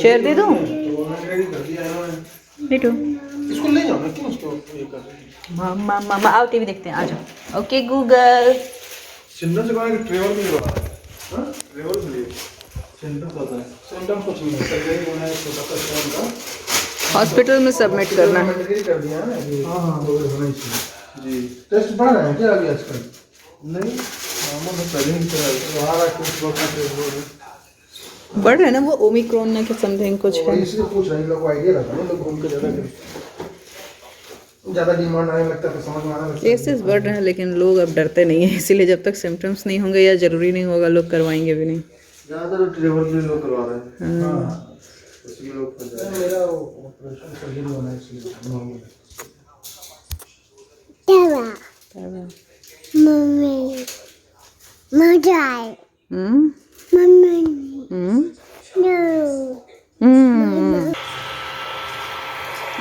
Chair दे दूँ? Ready कर दिया इन्होंने। बेटो इसको ले जाओ ना, क्यों उसको ये कर रही है? मामा मामा आओ टीवी देखते हैं, आ जाओ। Okay Google. सिंडर से कहा कि ट्रेवल भी करवा रहा है। हाँ, ट्रेवल के लिए सेंटर पता है, सेंटर कुछ नहीं है, सर्जरी होना है, छोटा सा स्टोन का हॉस्पिटल में सबमिट करना है। कर दिया है ना। हाँ वो होना ही चाहिए जी। टेस्ट बढ़ रहा है क्या अभी आजकल? नहीं, मामा ने पहले ही करा रहा है, कुछ बहुत बढ़ रहा है ना वो ओमिक्रॉन ना कि समथिंग कुछ है। इसलिए पूछ रहे हैं, लोग को आइडिया रहता है ना, लोग घूम के ज़्यादा डिमांड आने लगता है तो समझ में आना लगता है। केसेस बढ़ रहे हैं लेकिन लोग अब डरते नहीं है, इसीलिए जब तक सिम्टम्स नहीं होंगे या ज़रूरी नहीं होगा लोग करवाएंगे भी नहीं। ज़्यादातर ट्रेवल के लोग करवा रहे हैं। हाँ, उसमें लोग फंस जाते हैं। मेरा ऑपरेशन सर्जरी होना है इसलिए नॉर्मल है। मम्मी मजाई हम्म मम्मी हम्म नो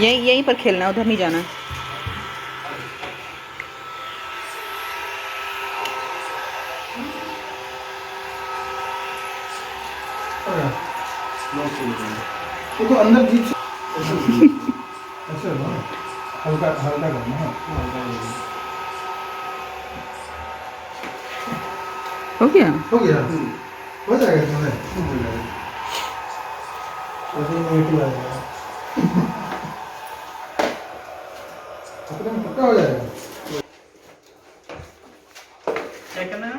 यहीं पर खेलना, उधर नहीं जाना। वो तो अंदर जीप से ऐसे होगा ना, हल्का हल्का करना है। हो गया? हो गया, हो जाएगा तुम्हें, हो जाएगा। ऐसे ही मीठी आ जाएगा, पक्का हो जाएगा। क्या करना है?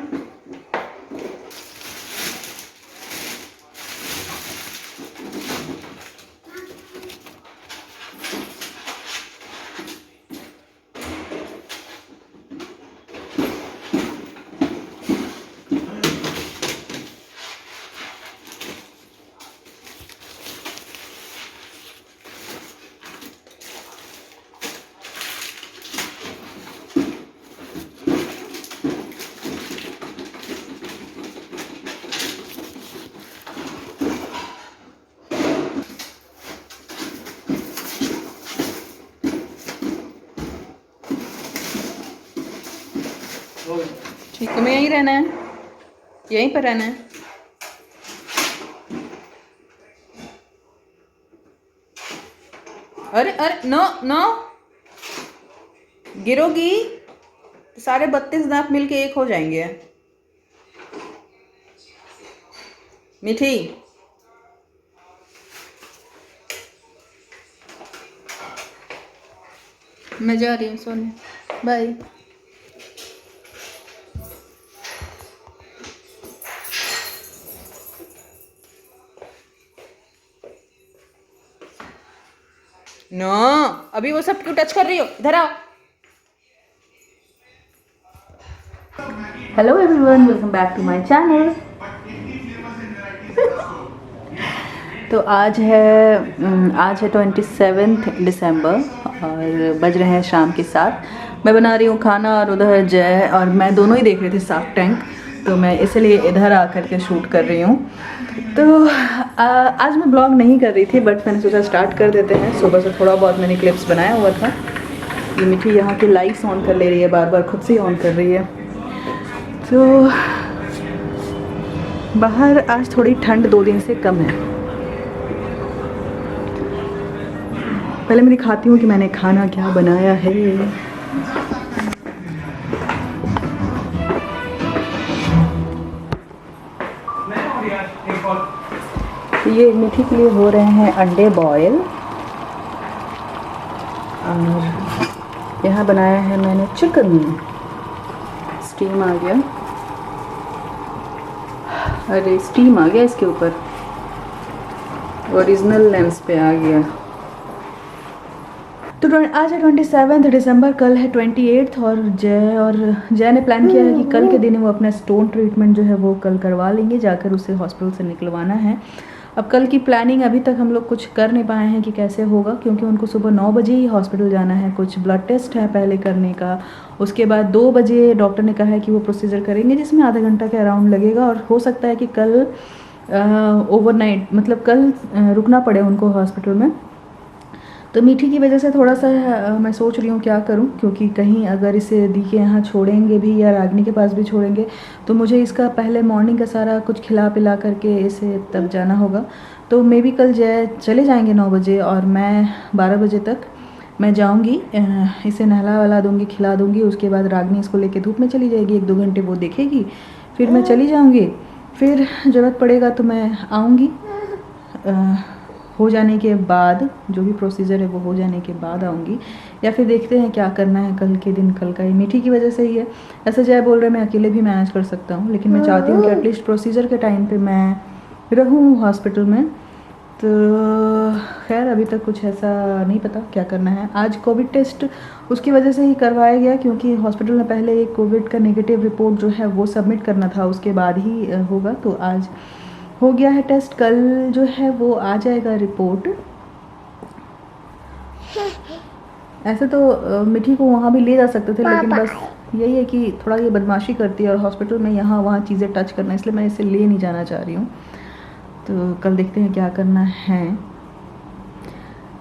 ठीक है, मैं यहीं रहना है, यहीं पर रहना है। अरे अरे नो नो, गिरोगी तो सारे 32 दांत मिलके एक हो जाएंगे। मीठी मैं जा रही हूँ सोने, बाय। नो अभी वो सब क्यों टच कर रही हो, इधर आओ। Hello everyone, welcome back to my channel. तो आज है 27 दिसंबर और बज रहे हैं शाम के 7। मैं बना रही हूँ खाना और उधर जय और मैं दोनों ही देख रहे थे शार्क टैंक, तो मैं इसलिए इधर आकर के शूट कर रही हूँ। तो आज मैं ब्लॉग नहीं कर रही थी बट मैंने सोचा स्टार्ट कर देते हैं। सुबह से थोड़ा बहुत मैंने क्लिप्स बनाया हुआ था। ये मीठी यहाँ की लाइट्स ऑन कर ले रही है, बार बार खुद से ही ऑन कर रही है। तो बाहर आज थोड़ी ठंड 2 दिन से कम है। पहले मैं दिखाती हूँ कि मैंने खाना क्या बनाया है। ये मीठी के लिए हो रहे हैं अंडे बॉयल और यहाँ बनाया है मैंने चिकन। स्टीम आ गया, अरे स्टीम आ गया इसके ऊपर, ओरिजिनल लेंस पे आ गया। तो आज है 27 दिसंबर, कल है 28 और जय ने प्लान किया है कि कल के दिन वो अपना स्टोन ट्रीटमेंट जो है वो कल करवा लेंगे, जाकर उसे हॉस्पिटल से निकलवाना है। अब कल की प्लानिंग अभी तक हम लोग कुछ कर नहीं पाए हैं कि कैसे होगा, क्योंकि उनको सुबह 9 बजे ही हॉस्पिटल जाना है। कुछ ब्लड टेस्ट है पहले करने का, उसके बाद 2 बजे डॉक्टर ने कहा है कि वो प्रोसीजर करेंगे जिसमें आधा घंटा के अराउंड लगेगा। और हो सकता है कि कल ओवरनाइट मतलब कल रुकना पड़े उनको हॉस्पिटल में। तो मीठी की वजह से थोड़ा सा मैं सोच रही हूँ क्या करूँ, क्योंकि कहीं अगर इसे दी के यहाँ छोड़ेंगे भी या रागनी के पास भी छोड़ेंगे तो मुझे इसका पहले मॉर्निंग का सारा कुछ खिला पिला करके इसे तब जाना होगा। तो मे भी कल जय चले जाएंगे 9 बजे और मैं 12 बजे तक मैं जाऊंगी, इसे नहला वहला दूंगी, खिला दूंगी। उसके बाद रागनी इसको लेके धूप में चली जाएगी, 1-2 घंटे वो देखेगी, फिर मैं चली जाऊंगी। फिर ज़रूरत पड़ेगा तो मैं आऊँगी, हो जाने के बाद जो भी प्रोसीजर है वो हो जाने के बाद आऊँगी, या फिर देखते हैं क्या करना है कल के दिन। कल का ही मीठी की वजह से ही है। ऐसे जय बोल रहे मैं अकेले भी मैनेज कर सकता हूँ, लेकिन मैं चाहती हूँ कि एटलीस्ट प्रोसीजर के टाइम पे मैं रहूँ हॉस्पिटल में। तो खैर अभी तक कुछ ऐसा नहीं पता क्या करना है। आज कोविड टेस्ट उसकी वजह से ही करवाया गया, क्योंकि हॉस्पिटल में पहले एक कोविड का नेगेटिव रिपोर्ट जो है वो सबमिट करना था, उसके बाद ही होगा। तो आज हो गया है टेस्ट, कल जो है वो आ जाएगा रिपोर्ट। ऐसे तो मिठी को वहाँ भी ले जा सकते थे, लेकिन बस यही है कि थोड़ा ये बदमाशी करती है और हॉस्पिटल में यहाँ वहाँ चीज़ें टच करना, इसलिए मैं इसे ले नहीं जाना चाह रही हूँ। तो कल देखते हैं क्या करना है,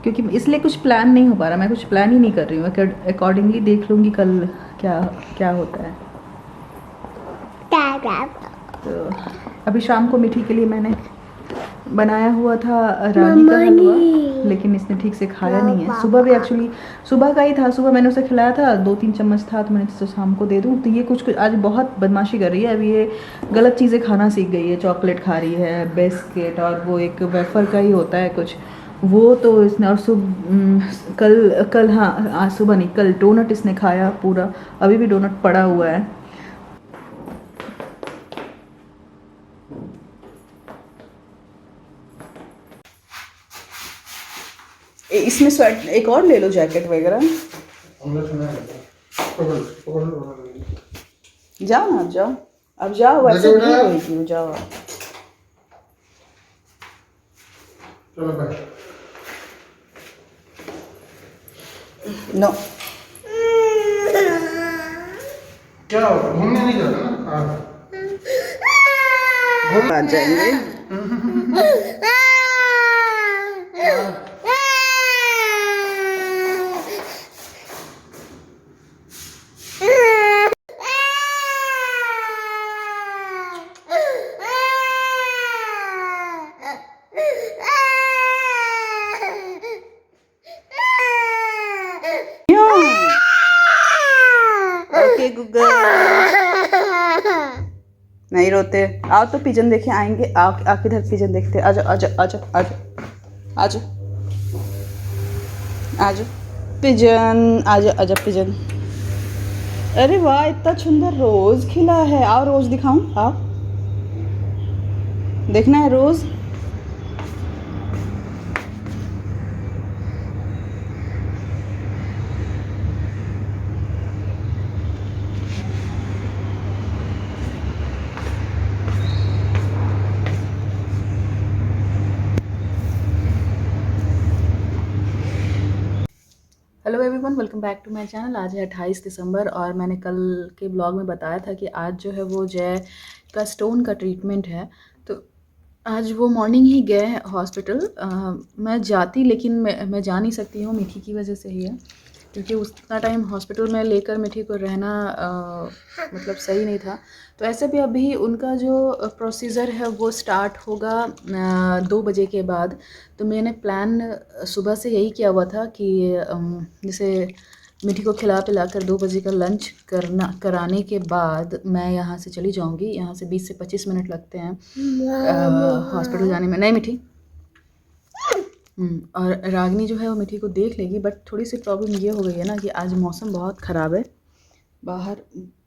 क्योंकि इसलिए कुछ प्लान नहीं हो पा रहा, मैं कुछ प्लान ही नहीं कर रही हूँ। अकॉर्डिंगली देख लूँगी कल क्या क्या होता है। तो अभी शाम को मीठी के लिए मैंने बनाया हुआ था रागी का हलवा, लेकिन इसने ठीक से खाया नहीं है। सुबह भी एक्चुअली सुबह का ही था, सुबह मैंने उसे खिलाया था, 2-3 चम्मच था, तो मैंने सोचा शाम को दे दूँ। तो ये कुछ आज बहुत बदमाशी कर रही है। अभी ये गलत चीज़ें खाना सीख गई है, चॉकलेट खा रही है, बिस्किट, और वो एक वेफर का ही होता है कुछ, वो तो इसने। और कल हाँ आज सुबह नहीं, कल डोनट इसने खाया पूरा, अभी भी डोनट पड़ा हुआ है। इसमें स्वेट एक और ले लो, जैकेट वगैरह। जाओ ना, जाओ अब, जाओ, वैसे नहीं जाओ आप। नो क्या होगा, घूमने नहीं जाना ना, आ जाएंगे। ओके गूगल, नहीं रोते। आओ तो पिजन देखे आएंगे, आओ आके इधर पिजन देखते। आजा आजा आजा आजा आजा आजा पिजन, आजा आजा पिजन। अरे वाह, इतना सुंदर रोज खिला है। आओ रोज दिखाऊं, आओ देखना है रोज। Hello everyone, welcome back to my channel. आज है 28 दिसंबर और मैंने कल के ब्लॉग में बताया था कि आज जो है वो जय का स्टोन का ट्रीटमेंट है। तो आज वो मॉर्निंग ही गए हॉस्पिटल। मैं जाती, लेकिन मैं जा नहीं सकती हूँ, मीठी की वजह से ही है, क्योंकि उतना टाइम हॉस्पिटल में लेकर मीठी को रहना मतलब सही नहीं था। तो ऐसे भी अभी उनका जो प्रोसीजर है वो स्टार्ट होगा 2 बजे के बाद। तो मैंने प्लान सुबह से यही किया हुआ था कि जैसे मीठी को खिला पिला कर 2 बजे का लंच कराने के बाद मैं यहाँ से चली जाऊँगी। यहाँ से 20 से 25 मिनट लगते हैं हॉस्पिटल जाने में। नहीं मीठी, और रागनी जो है वो मीठी को देख लेगी। बट थोड़ी सी प्रॉब्लम ये हो गई है ना कि आज मौसम बहुत ख़राब है, बाहर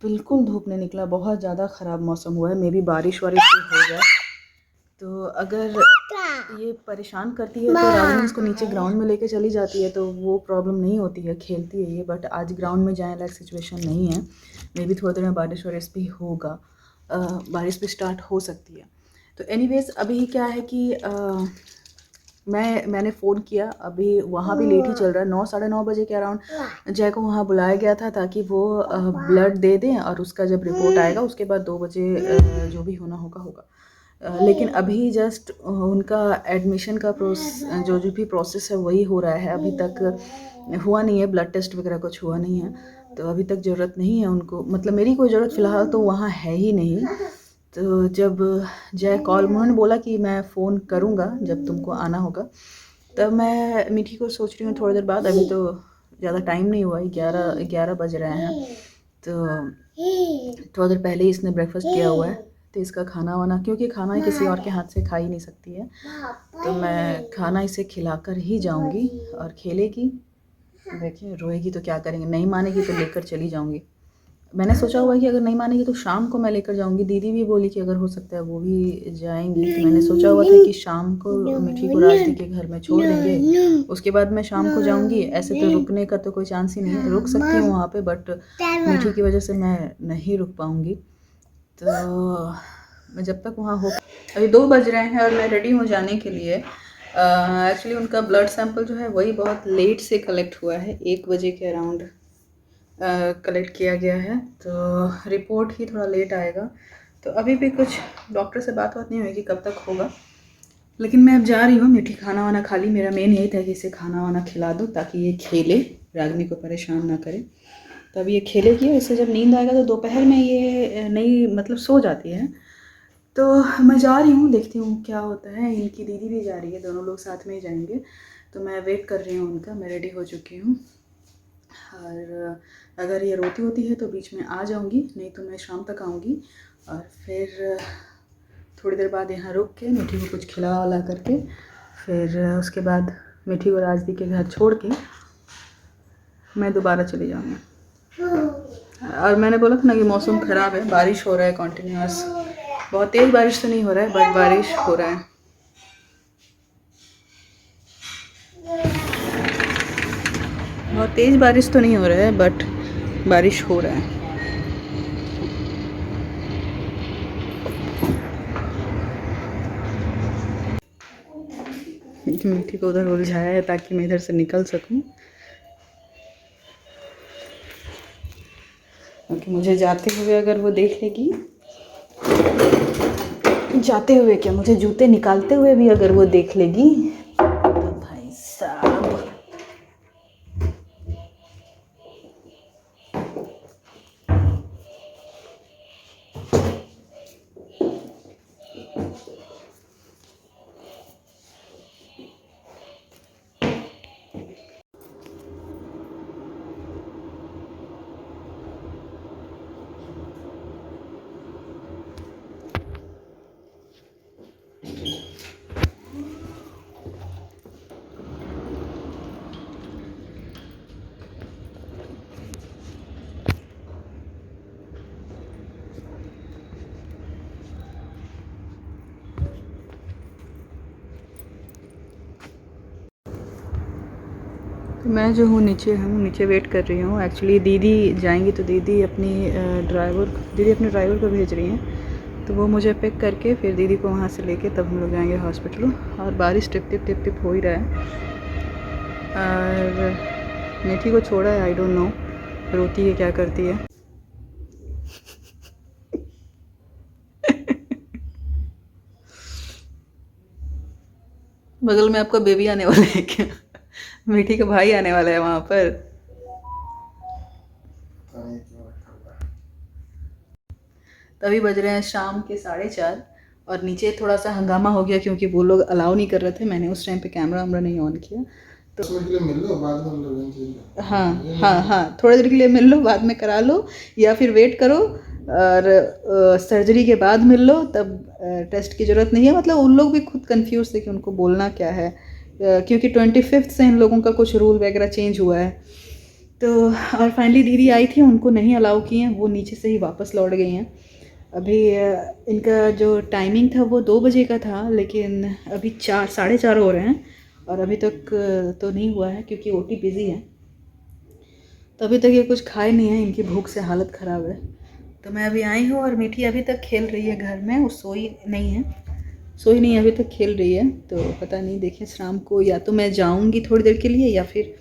बिल्कुल धूप नहीं निकला, बहुत ज़्यादा ख़राब मौसम हुआ है। मे भी बारिश वारिश हो जाए। तो अगर ये परेशान करती है तो रागनी इसको नीचे ग्राउंड में लेके चली जाती है, तो वो प्रॉब्लम नहीं होती है, खेलती है ये। बट आज ग्राउंड में जाने लायक सिचुएशन नहीं है। मे भी थोड़ी देर में बारिश वारिश भी होगा, बारिश भी स्टार्ट हो सकती है। तो एनीवेज अभी क्या है कि मैंने फ़ोन किया, अभी वहाँ भी लेट ही चल रहा है। 9 साढ़े 9 बजे के अराउंड जय को वहाँ बुलाया गया था ताकि वो ब्लड दे दें, और उसका जब रिपोर्ट आएगा उसके बाद 2 बजे जो भी होना होगा। लेकिन अभी जस्ट उनका एडमिशन का जो भी प्रोसेस है वही हो रहा है। अभी तक हुआ नहीं है, ब्लड टेस्ट वगैरह कुछ हुआ नहीं है। तो अभी तक ज़रूरत नहीं है उनको, मतलब मेरी कोई ज़रूरत फ़िलहाल तो वहाँ है ही नहीं। तो जब जय कॉल, उन्होंने बोला कि मैं फ़ोन करूँगा जब तुमको आना होगा, तब मैं मीठी को सोच रही हूँ थोड़ी देर बाद, अभी तो ज़्यादा टाइम नहीं हुआ है, 11 बज रहे हैं, तो थोड़ा देर पहले ही इसने ब्रेकफास्ट किया हुआ है, तो इसका खाना वाना, क्योंकि खाना ही किसी और के हाथ से खा ही नहीं सकती है, तो मैं खाना इसे खिलाकर ही जाऊंगी। और खेलेगी, देखिए रोएगी तो क्या करेंगे, नहीं मानेगी तो लेकर चली जाऊंगी। मैंने सोचा हुआ है कि अगर नहीं मानेगी तो शाम को मैं लेकर जाऊंगी। दीदी भी बोली कि अगर हो सकता है वो भी जाएंगी, तो मैंने सोचा हुआ था कि शाम को मीठी को राजदी के घर में छोड़ देंगे, उसके बाद मैं शाम को जाऊंगी। ऐसे तो रुकने का तो कोई चांस ही नहीं है, रुक सकती हूँ वहाँ पे, बट मीठी की वजह से मैं नहीं रुक पाऊँगी। तो मैं जब तक वहाँ हो, अभी 2 बज रहे हैं और मैं रेडी हूँ जाने के लिए। एक्चुअली उनका ब्लड सैंपल जो है वही बहुत लेट से कलेक्ट हुआ है, 1 बजे के अराउंड कलेक्ट किया गया है, तो रिपोर्ट ही थोड़ा लेट आएगा। तो अभी भी कुछ डॉक्टर से बात नहीं हुई कि कब तक होगा, लेकिन मैं अब जा रही हूँ। मीठी खाना वाना खा ली, मेरा मेन यही था कि इसे खाना वाना खिला दूँ ताकि ये खेले, रागनी को परेशान ना करे। तब ये खेलेगी, इससे जब नींद आएगा तो दोपहर में ये नहीं मतलब सो जाती है। तो मैं जा रही हूँ, देखती हूँ क्या होता है। इनकी दीदी भी जा रही है, दोनों लोग साथ में ही जाएंगे, तो मैं वेट कर रही हूँ उनका। मैं रेडी हो चुकी हूँ, और अगर ये रोती होती है तो बीच में आ जाऊँगी, नहीं तो मैं शाम तक आऊँगी। और फिर थोड़ी देर बाद यहाँ रुक के मीठी को कुछ खिला वला करके, फिर उसके बाद मीठी को राजदी के घर छोड़ के मैं दोबारा चली जाऊँगी। और मैंने बोला था ना कि मौसम ख़राब है, बारिश हो रहा है कॉन्टीन्यूअस, बहुत तेज़ बारिश तो नहीं हो रहा है बट बारिश हो रहा है। बहुत तेज़ बारिश तो नहीं हो रहा है बट बारिश हो रहा है। मीठी को उधर उलझाया है ताकि मैं इधर से निकल सकूं, क्योंकि मुझे जाते हुए अगर वो देख लेगी, जाते हुए क्या, मुझे जूते निकालते हुए भी अगर वो देख लेगी तो भाई साहब। तो मैं जो हूँ नीचे हूँ, नीचे वेट कर रही हूँ। एक्चुअली दीदी जाएंगी तो दीदी अपने ड्राइवर को भेज रही हैं, तो वो मुझे पिक करके फिर दीदी को वहाँ से लेके तब हम लोग जाएंगे हॉस्पिटल। और बारिश टिप टिप टिप टिप हो ही रहा है, और मीठी को छोड़ा है, आई डोंट नो रोती है क्या करती है। बगल में आपका बेबी आने वाला है क्या? मीठी का भाई आने वाला है वहाँ पर। तभी बज रहे हैं शाम के 4:30, और नीचे थोड़ा सा हंगामा हो गया क्योंकि वो लोग अलाउ नहीं कर रहे थे। मैंने उस टाइम पे कैमरा वैमरा नहीं ऑन किया, तो मिल लो बाद में हम हाँ थोड़ी देर के लिए मिल लो, बाद में करा लो, या फिर वेट करो और सर्जरी के बाद मिल लो, तब टेस्ट की ज़रूरत नहीं है। मतलब उन लोग भी खुद कंफ्यूज थे कि उनको बोलना क्या है, क्योंकि 25 से इन लोगों का कुछ रूल वगैरह चेंज हुआ है। तो और फाइनली दीदी आई थी, उनको नहीं अलाउ किए हैं, वो नीचे से ही वापस लौट गई हैं। अभी इनका जो टाइमिंग था वो 2 बजे का था, लेकिन अभी 4 साढ़े 4 हो रहे हैं और अभी तक तो नहीं हुआ है क्योंकि ओटी बिज़ी है। तो अभी तक ये कुछ खाए नहीं है, इनकी भूख से हालत ख़राब है। तो मैं अभी आई हूँ और मीठी अभी तक खेल रही है घर में, वो सोई नहीं है, अभी तक खेल रही है। तो पता नहीं, देखिए शाम को या तो मैं जाऊँगी थोड़ी देर के लिए, या फिर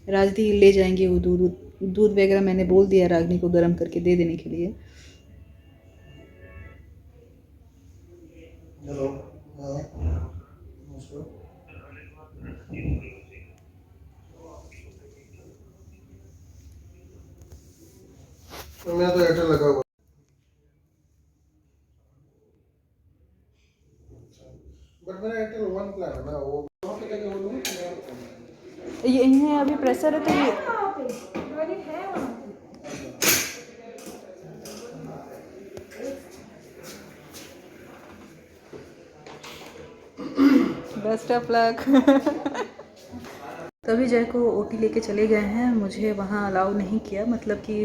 राजदी ले जाएंगे वो दूध वगैरह मैंने बोल दिया रागनी को गर्म करके दे देने के लिए। हेलो। मैं तो एयरटेल लगा हुआ। सर है तो ये बेस्ट ऑफ लक। तभी जय को ओटी लेके चले गए हैं, मुझे वहाँ अलाउ नहीं किया, मतलब कि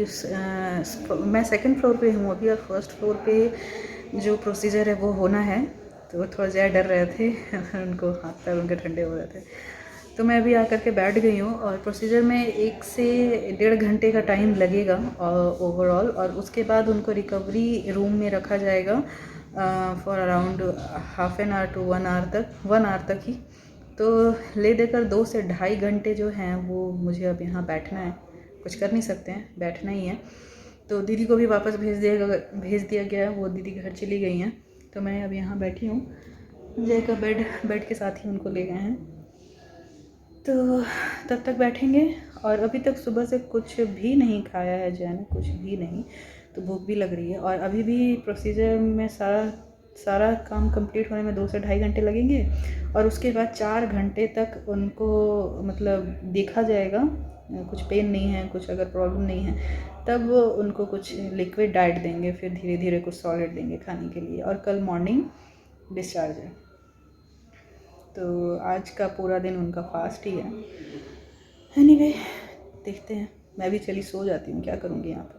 मैं सेकंड फ्लोर पे हूँ अभी और फर्स्ट फ्लोर पे जो प्रोसीजर है वो होना है, तो थोड़ा जय डर रहे थे उनको हाथ पैर उनके ठंडे हो रहे थे। तो मैं अभी आकर के बैठ गई हूँ और प्रोसीजर में 1 से 1.5 घंटे का टाइम लगेगा ओवरऑल, और उसके बाद उनको रिकवरी रूम में रखा जाएगा for around half an hour to 1 hour तक ही। तो ले देकर 2 से 2.5 घंटे जो हैं वो मुझे अब यहाँ बैठना है, कुछ कर नहीं सकते हैं, बैठना ही है। तो दीदी को भी वापस भेज दिया गया है, वो दीदी घर चली गई हैं, तो मैं अब यहाँ बैठी हूँ। जय का बेड के साथ ही उनको ले गए हैं, तो तब तक बैठेंगे। और अभी तक सुबह से कुछ भी नहीं खाया है जय ने, कुछ भी नहीं, तो भूख भी लग रही है। और अभी भी प्रोसीजर में सारा काम कंप्लीट होने में 2 से 2.5 घंटे लगेंगे, और उसके बाद 4 घंटे तक उनको मतलब देखा जाएगा, कुछ पेन नहीं है, कुछ अगर प्रॉब्लम नहीं है तब उनको कुछ लिक्विड डाइट देंगे, फिर धीरे धीरे कुछ सॉलिड देंगे खाने के लिए, और कल मॉर्निंग डिस्चार्ज है। तो आज का पूरा दिन उनका फास्ट ही है। एनीवे देखते हैं, मैं भी चली सो जाती हूँ, क्या करूँगी यहाँ पर।